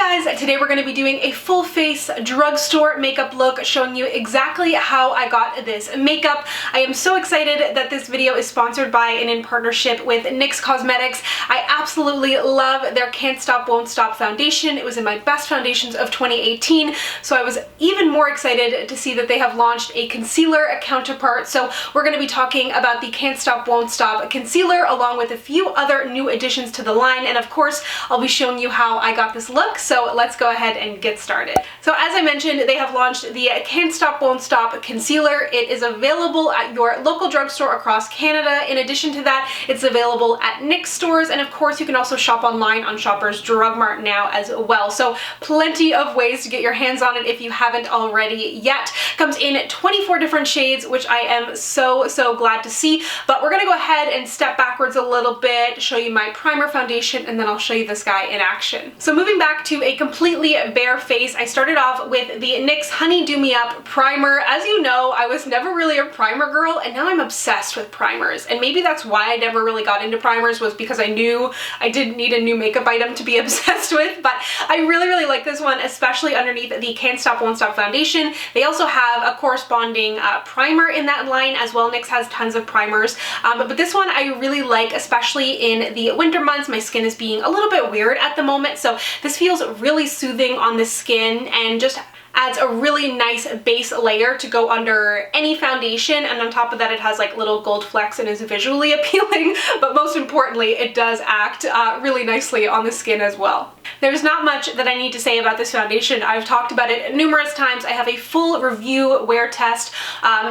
Hi guys, today we're going to be doing a full face drugstore makeup look showing you exactly how I got this makeup. I am so excited that this video is sponsored by and in partnership with NYX Cosmetics. I absolutely love their Can't Stop Won't Stop foundation. It was in my best foundations of 2018, so I was even more excited to see that they have launched a concealer counterpart. So we're going to be talking about the Can't Stop Won't Stop concealer along with a few other new additions to the line, and of course I'll be showing you how I got this look. So let's go ahead and get started. So as I mentioned, they have launched the Can't Stop Won't Stop concealer. It is available at your local drugstore across Canada. In addition to that, it's available at NYX stores, and of course you can also shop online on Shoppers Drug Mart now as well. So plenty of ways to get your hands on it if you haven't already yet. Comes in 24 different shades, which I am so glad to see. But we're gonna go ahead and step backwards a little bit, show you my primer foundation, and then I'll show you this guy in action. So moving back to a completely bare face, I started off with the NYX Honey Do Me Up primer. As you know, I was never really a primer girl, and now I'm obsessed with primers. And maybe that's why I never really got into primers, was because I knew I didn't need a new makeup item to be obsessed with. But I really like this one, especially underneath the Can't Stop Won't Stop foundation. They also have a corresponding primer in that line as well. NYX has tons of primers, but this one I really like, especially in the winter months. My skin is being a little bit weird at the moment, so this feels really soothing on the skin and just adds a really nice base layer to go under any foundation, and on top of that it has like little gold flecks and is visually appealing, but most importantly it does act really nicely on the skin as well. There's not much that I need to say about this foundation. I've talked about it numerous times. I have a full review wear test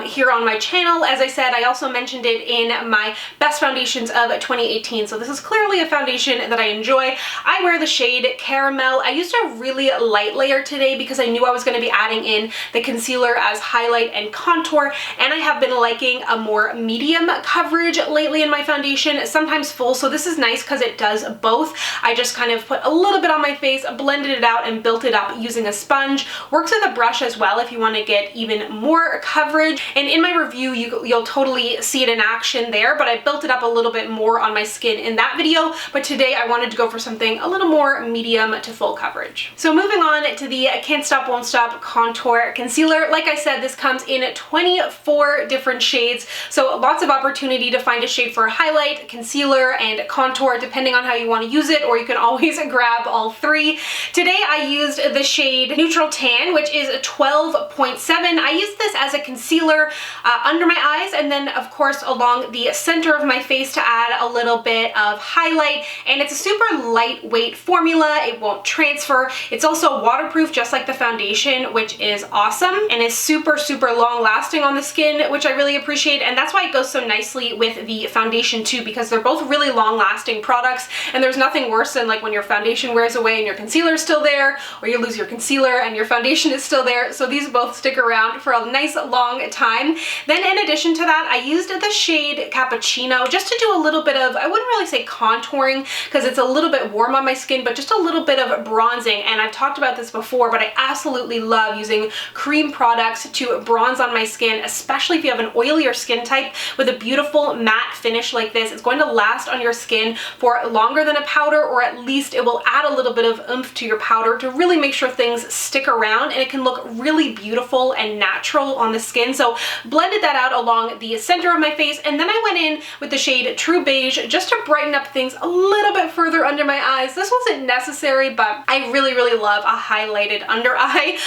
here on my channel. As I said, I also mentioned it in my best foundations of 2018, so this is clearly a foundation that I enjoy. I wear the shade Caramel. I used a really light layer today because I knew I was going to be adding in the concealer as highlight and contour, and I have been liking a more medium coverage lately in my foundation, sometimes full, so this is nice because it does both. I just kind of put a little bit on my face, blended it out, and built it up using a sponge. Works with a brush as well if you want to get even more coverage, and in my review you'll totally see it in action there, but I built it up a little bit more on my skin in that video. But today I wanted to go for something a little more medium to full coverage. So moving on to the Can't Stop Won't Stop contour concealer. Like I said, this comes in 24 different shades, so lots of opportunity to find a shade for highlight, concealer, and contour depending on how you want to use it, or you can always grab all three. Today I used the shade Neutral Tan, which is 12.7. I used this as a concealer under my eyes, and then of course along the center of my face to add a little bit of highlight. And it's a super lightweight formula. It won't transfer. It's also waterproof just like the foundation, which is awesome, and is super long lasting on the skin, which I really appreciate. And that's why it goes so nicely with the foundation too, because they're both really long lasting products, and there's nothing worse than like when your foundation wears away and your concealer is still there, or you lose your concealer and your foundation is still there. So these both stick around for a nice long time. Then in addition to that, I used the shade Cappuccino just to do a little bit of, I wouldn't really say contouring because it's a little bit warm on my skin, but just a little bit of bronzing. And I've talked about this before, but I absolutely love using cream products to bronze on my skin, especially if you have an oilier skin type. With a beautiful matte finish like this, it's going to last on your skin for longer than a powder, or at least it will add a little bit of oomph to your powder to really make sure things stick around, and it can look really beautiful and natural on the skin. So blended that out along the center of my face, and then I went in with the shade True Beige just to brighten up things a little bit further under my eyes. This wasn't necessary, but I really love a highlighted under eye.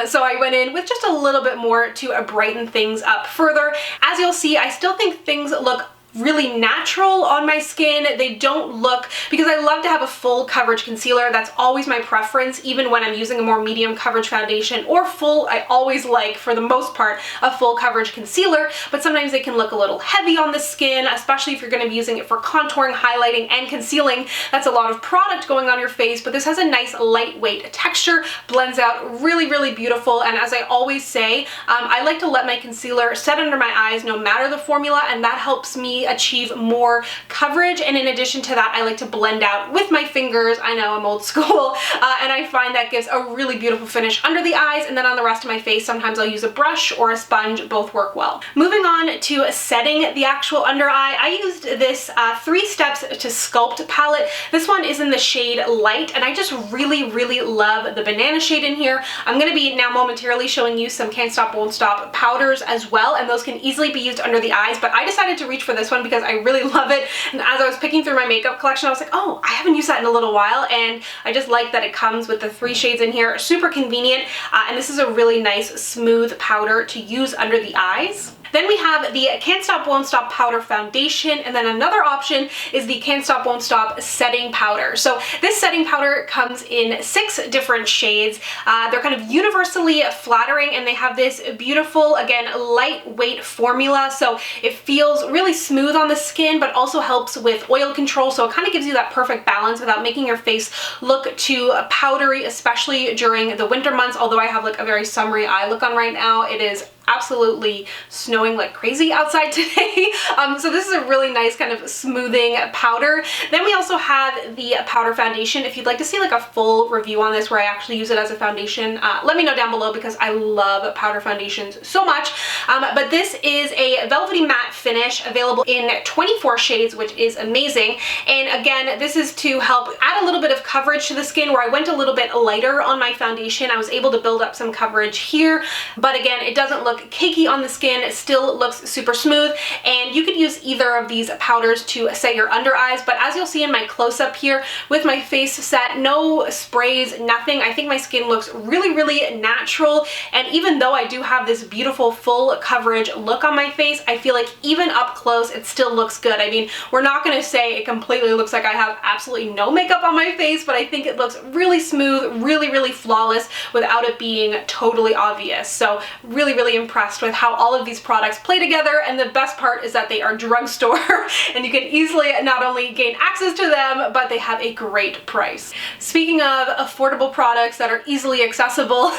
So I went in with just a little bit more to brighten things up further. As you'll see, I still think things look really natural on my skin. They don't look, because I love to have a full coverage concealer. That's always my preference, even when I'm using a more medium coverage foundation or full. I always like, for the most part, a full coverage concealer, but sometimes they can look a little heavy on the skin, especially if you're going to be using it for contouring, highlighting, and concealing. That's a lot of product going on your face, but this has a nice lightweight texture, blends out really beautiful. And as I always say, I like to let my concealer set under my eyes no matter the formula, and that helps me really achieve more coverage, and in addition to that, I like to blend out with my fingers. I know I'm old school, and I find that gives a really beautiful finish under the eyes, and then on the rest of my face, sometimes I'll use a brush or a sponge. Both work well. Moving on to setting the actual under eye, I used this 3 Steps to Sculpt palette. This one is in the shade Light, and I just really love the banana shade in here. I'm going to be now momentarily showing you some Can't Stop Won't Stop powders as well, and those can easily be used under the eyes, but I decided to reach for this one because I really love it, and as I was picking through my makeup collection, I was like, oh, I haven't used that in a little while, and I just like that it comes with the 3 shades in here. Super convenient, and this is a really nice smooth powder to use under the eyes. Then we have the Can't Stop Won't Stop Powder Foundation, and then another option is the Can't Stop Won't Stop Setting Powder. So this setting powder comes in 6 different shades. They're kind of universally flattering, and they have this beautiful, again, lightweight formula, so it feels really smooth on the skin, but also helps with oil control, so it kind of gives you that perfect balance without making your face look too powdery, especially during the winter months. Although I have like a very summery eye look on right now, it is absolutely snowing like crazy outside today. So this is a really nice kind of smoothing powder. Then we also have the powder foundation. If you'd like to see like a full review on this where I actually use it as a foundation, let me know down below because I love powder foundations so much. But this is a velvety matte finish available in 24 shades, which is amazing. And again, this is to help add a little bit of coverage to the skin. Where I went a little bit lighter on my foundation, I was able to build up some coverage here, but again, it doesn't look cakey on the skin. It still looks super smooth, and you could use either of these powders to set your under eyes, but as you'll see in my close-up here with my face set, no sprays, nothing. I think my skin looks really natural, and even though I do have this beautiful full coverage look on my face, I feel like even up close it still looks good. I mean, we're not going to say it completely looks like I have absolutely no makeup on my face, but I think it looks really smooth, really flawless without it being totally obvious. So really impressed with how all of these products play together, and the best part is that they are drugstore and you can easily not only gain access to them, but they have a great price. Speaking of affordable products that are easily accessible,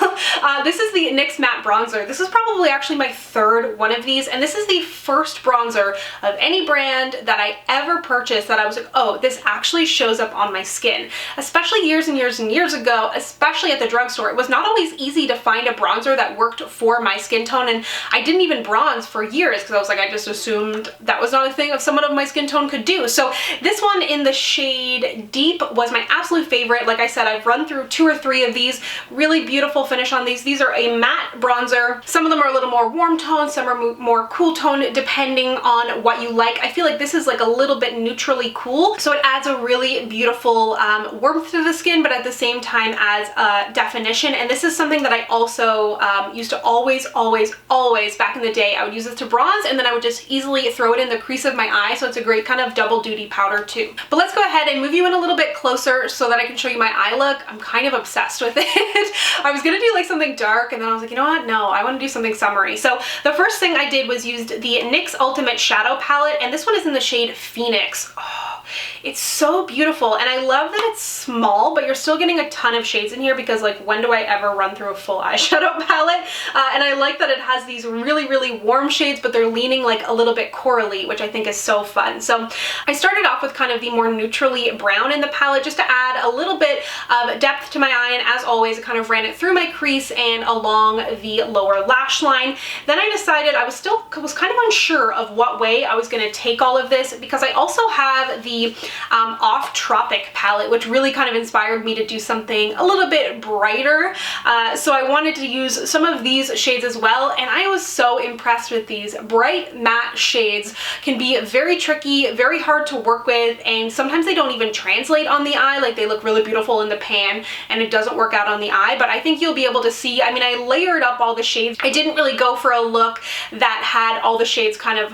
this is the NYX Matte Bronzer. This is probably actually my 3rd one of these, and this is the first bronzer of any brand that I ever purchased that I was like, oh, this actually shows up on my skin. Especially years and years ago, especially at the drugstore, it was not always easy to find a bronzer that worked for my skin tone, and I didn't even bronze for years because I was like, I just assumed that was not a thing of someone of my skin tone could do. So this one in the shade Deep was my absolute favorite. Like I said, I've run through 2 or 3 of these. Really beautiful finish on these. These are a matte bronzer. Some of them are a little more warm tone, some are more cool tone, depending on what you like. I feel like this is like a little bit neutrally cool, so it adds a really beautiful warmth to the skin, but at the same time adds definition. And this is something that I also used to always back in the day, I would use this to bronze, and then I would just easily throw it in the crease of my eye, so it's a great kind of double duty powder too. But let's go ahead and move you in a little bit closer so that I can show you my eye look. I'm kind of obsessed with it. I was gonna do like something dark, and then I was like, you know what, no, I want to do something summery. So the first thing I did was used the NYX Ultimate Shadow Palette, and this one is in the shade Phoenix. Oh, it's so beautiful, and I love that it's small, but you're still getting a ton of shades in here because like, when do I ever run through a full eyeshadow palette? And I like that it has these really warm shades, but they're leaning like a little bit corally, which I think is so fun. So I started off with kind of the more neutrally brown in the palette just to add a little bit of depth to my eye, and as always, I kind of ran it through my crease and along the lower lash line. Then I decided I was kind of unsure of what way I was going to take all of this, because I also have the Off Tropic palette, which really kind of inspired me to do something a little bit brighter. So I wanted to use some of these shades as well, and I was so impressed with these. Bright matte shades can be very tricky, very hard to work with, and sometimes they don't even translate on the eye. Like, they look really beautiful in the pan and it doesn't work out on the eye, but I think you'll be able to see. I mean, I layered up all the shades. I didn't really go for a look that had all the shades kind of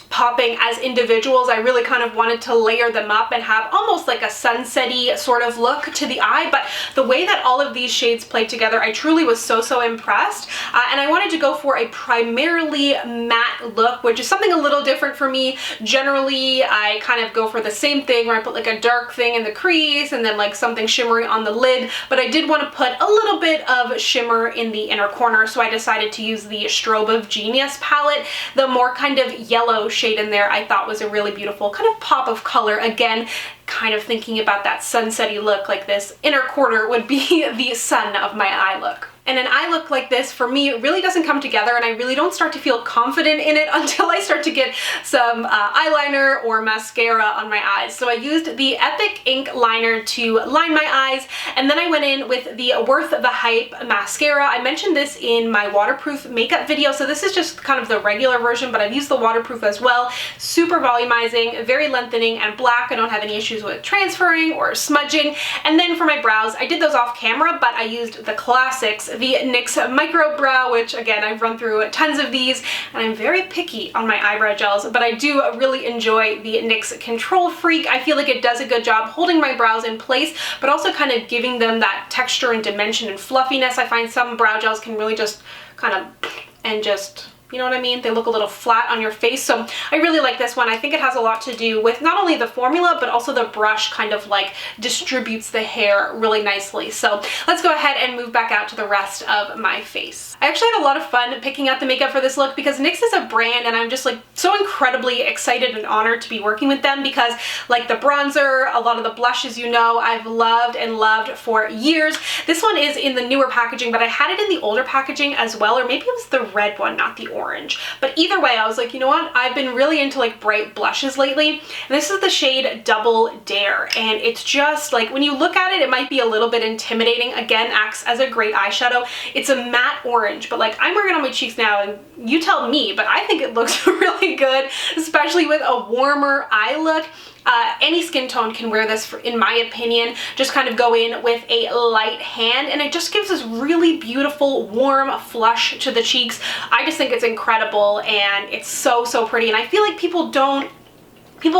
popping as individuals. I really kind of wanted to layer them up and have almost like a sunset-y sort of look to the eye, but the way that all of these shades played together, I truly was so impressed. And I wanted to go for a primarily matte look, which is something a little different for me. Generally, I kind of go for the same thing where I put like a dark thing in the crease and then like something shimmery on the lid, but I did want to put a little bit of shimmer in the inner corner, so I decided to use the Strobe of Genius palette, the more kind of yellow shade in there I thought was a really beautiful kind of pop of color. Again, kind of thinking about that sunsetty look, like this inner quarter would be the sun of my eye look. And an eye look like this, for me, it really doesn't come together, and I really don't start to feel confident in it until I start to get some eyeliner or mascara on my eyes. So I used the Epic Ink Liner to line my eyes, and then I went in with the Worth the Hype mascara. I mentioned this in my waterproof makeup video, so this is just kind of the regular version, but I've used the waterproof as well. Super volumizing, very lengthening, and black. I don't have any issues with transferring or smudging. And then for my brows, I did those off camera, but I used the classics, the NYX Micro Brow, which again, I've run through tons of these, and I'm very picky on my eyebrow gels, but I do really enjoy the NYX Control Freak. I feel like it does a good job holding my brows in place, but also kind of giving them that texture and dimension and fluffiness. I find some brow gels can really just kind of, and just, you know what I mean? They look a little flat on your face. So I really like this one. I think it has a lot to do with not only the formula, but also the brush kind of like distributes the hair really nicely. So let's go ahead and move back out to the rest of my face. I actually had a lot of fun picking out the makeup for this look because NYX is a brand, and I'm just like so incredibly excited and honored to be working with them because like the bronzer, a lot of the blushes, you know, I've loved and loved for years. This one is in the newer packaging, but I had it in the older packaging as well, or maybe it was the red one, not the orange. But either way, I was like, you know what? I've been really into like bright blushes lately. And this is the shade Double Dare. And it's just like, when you look at it, it might be a little bit intimidating. Again, acts as a great eyeshadow. It's a matte orange, but like I'm wearing it on my cheeks now, and you tell me, but I think it looks really good, especially with a warmer eye look. Any skin tone can wear this, in my opinion. Just kind of go in with a light hand, and it just gives this really beautiful, warm flush to the cheeks. I just think it's incredible, and it's so, so pretty. And I feel like people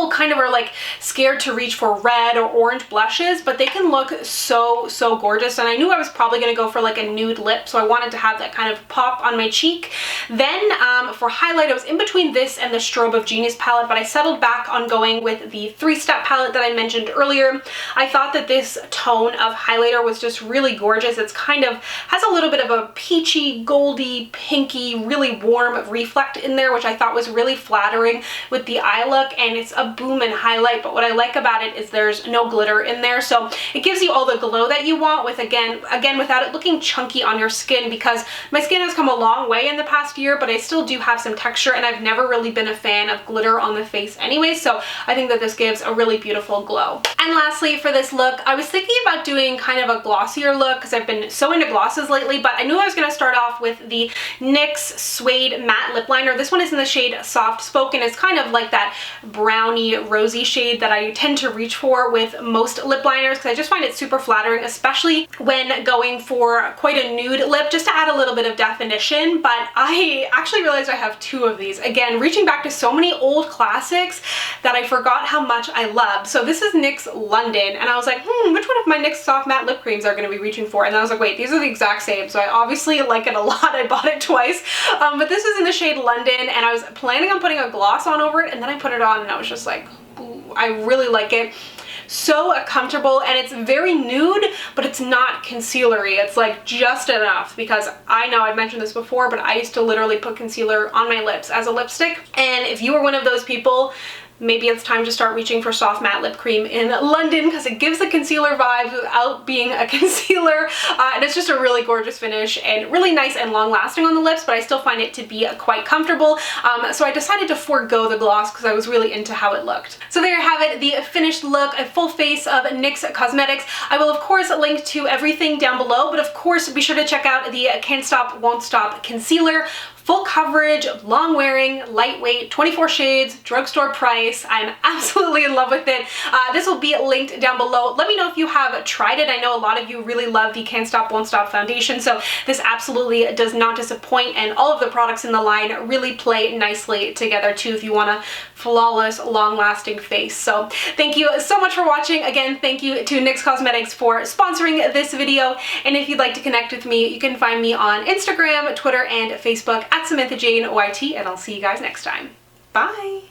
kind of are like scared to reach for red or orange blushes, but they can look so, so gorgeous. And I knew I was probably going to go for like a nude lip, so I wanted to have that kind of pop on my cheek. Then for highlight, I was in between this and the Strobe of Genius palette, but I settled back on going with the 3-step palette that I mentioned earlier. I thought that this tone of highlighter was just really gorgeous. It's kind of has a little bit of a peachy, goldy, pinky, really warm reflect in there, which I thought was really flattering with the eye look, and it's a boom and highlight. But what I like about it is there's no glitter in there, so it gives you all the glow that you want with again without it looking chunky on your skin, because my skin has come a long way in the past year, but I still do have some texture, and I've never really been a fan of glitter on the face anyway, so I think that this gives a really beautiful glow. And lastly, for this look, I was thinking about doing kind of a glossier look because I've been so into glosses lately, but I knew I was going to start off with the NYX Suede Matte Lip Liner. This one is in the shade Soft Spoken. It's kind of like that brownie rosy shade that I tend to reach for with most lip liners because I just find it super flattering, especially when going for quite a nude lip, just to add a little bit of definition. But I actually realized I have 2 of these. Again, reaching back to so many old classics that I forgot how much I loved. So this is NYX London, and I was like, which one of my NYX Soft Matte Lip Creams are going to be reaching for? And then I was like, wait, these are the exact same. So I obviously like it a lot. I bought it twice. But this is in the shade London, and I was planning on putting a gloss on over it, and then I put it on and I was just like, ooh, I really like it. So comfortable, and it's very nude, but it's not concealery. It's like just enough, because I know I've mentioned this before, but I used to literally put concealer on my lips as a lipstick. And if you were one of those people, maybe it's time to start reaching for soft matte lip cream in London, because it gives the concealer vibes without being a concealer, and it's just a really gorgeous finish and really nice and long lasting on the lips, but I still find it to be quite comfortable. So I decided to forego the gloss because I was really into how it looked. So there you have it, the finished look, a full face of NYX Cosmetics. I will of course link to everything down below, but of course be sure to check out the Can't Stop Won't Stop concealer. Full coverage, long wearing, lightweight, 24 shades, drugstore price. I'm absolutely in love with it. This will be linked down below. Let me know if you have tried it. I know a lot of you really love the Can't Stop Won't Stop foundation, so this absolutely does not disappoint, and all of the products in the line really play nicely together too if you want a flawless, long-lasting face. So thank you so much for watching. Again, thank you to NYX Cosmetics for sponsoring this video, and if you'd like to connect with me, you can find me on Instagram, Twitter, and Facebook at Samantha Jane YT, and I'll see you guys next time. Bye!